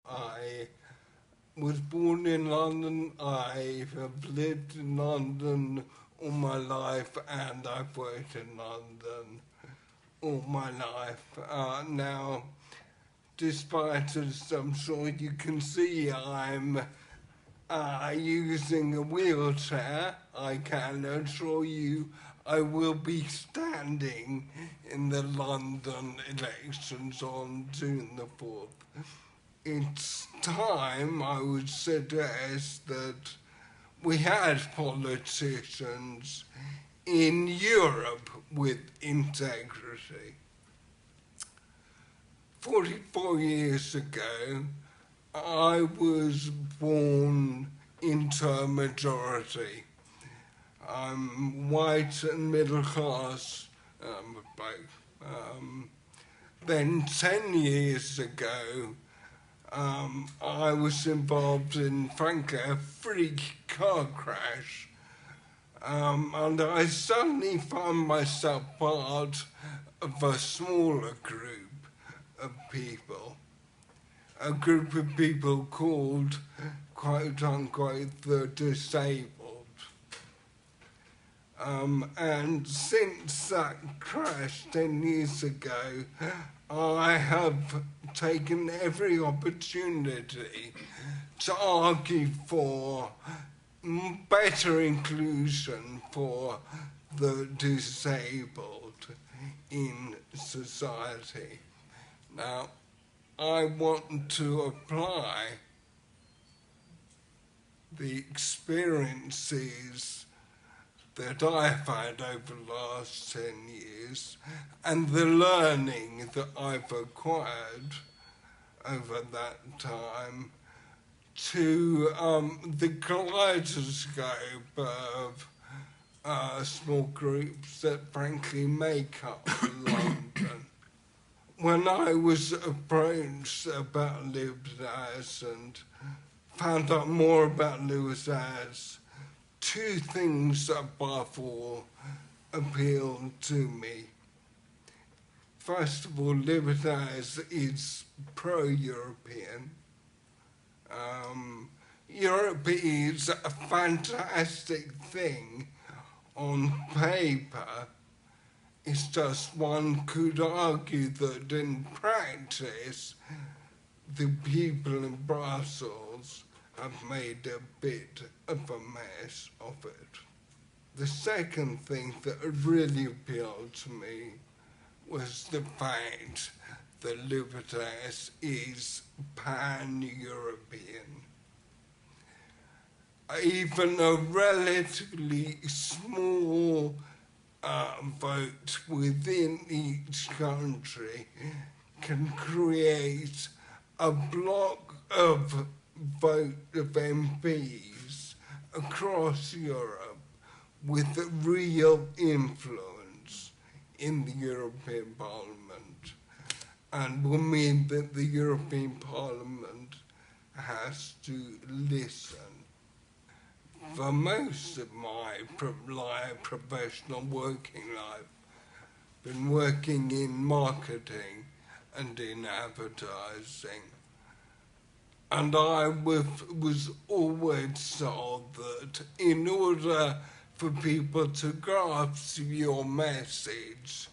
I was born in London. I have lived in London all my life, and I've worked in London all my life. Now, despite, as I'm sure you can see, I'm using a wheelchair, I can assure you I will be standing in the London elections on June the 4th. It's time, I would suggest, that we had politicians in Europe with integrity. 44 years ago, I was born into a majority. I'm white and middle class, then 10 years ago, I was involved in, frankly, a freak car crash. And I suddenly found myself part of a smaller group of people. A group of people called, quote unquote, the disabled. And since that crash 10 years ago, I have taken every opportunity to argue for better inclusion for the disabled in society. Now, I want to apply the experiences that I've had over the last 10 years and the learning that I've acquired over that time to the kaleidoscope of small groups that frankly make up London. When I was approached about Libertas and found out more about Libertas, two things above all appealed to me. First of all, Libertas is pro-European. Europe is a fantastic thing on paper. It's just one could argue that in practice, the people in Brussels have made a bit of a mess of it. The second thing that really appealed to me was the fact that Libertas is pan-European. Even a relatively small vote within each country can create a block of vote of MPs across Europe with a real influence in the European Parliament, and will mean that the European Parliament has to listen. For most of my professional working life, I've been working in marketing and in advertising. And I was always told that in order for people to grasp your message,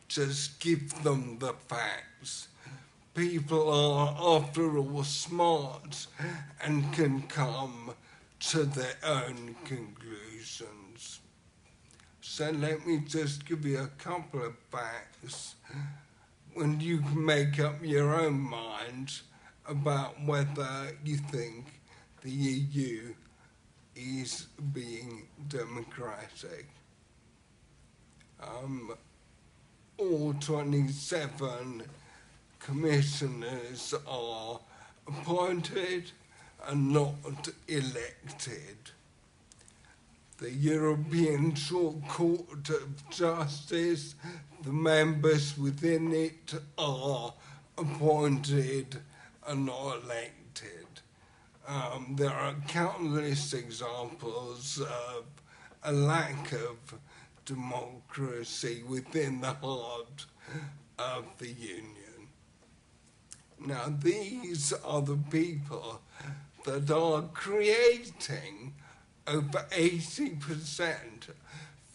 just give them the facts. People are, after all, smart and can come to their own conclusions. So let me just give you a couple of facts when you can make up your own mind about whether you think the EU is being democratic. All 27 commissioners are appointed and not elected. The European Court of Justice, the members within it are appointed and not elected. There are countless examples of a lack of democracy within the heart of the Union. Now, these are the people that are creating over 80%,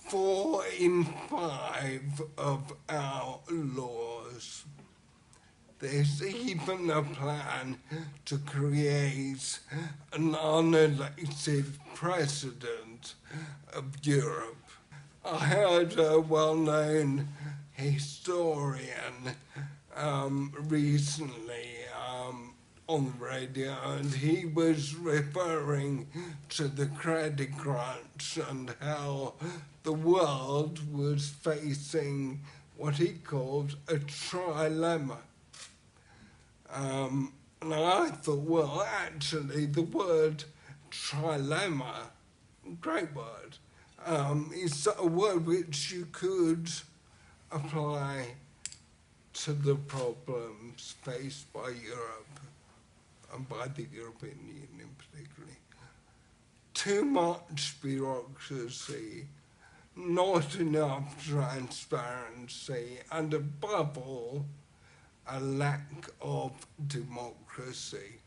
4 in 5 of our laws. There's even a plan to create an unelected president of Europe. I heard a well-known historian recently on the radio, and he was referring to the credit crunch and how the world was facing what he called a trilemma. And I thought, well, actually, the word trilemma, great word, is a word which you could apply to the problems faced by Europe, and by the European Union particularly. Too much bureaucracy, not enough transparency, and above all, a lack of democracy.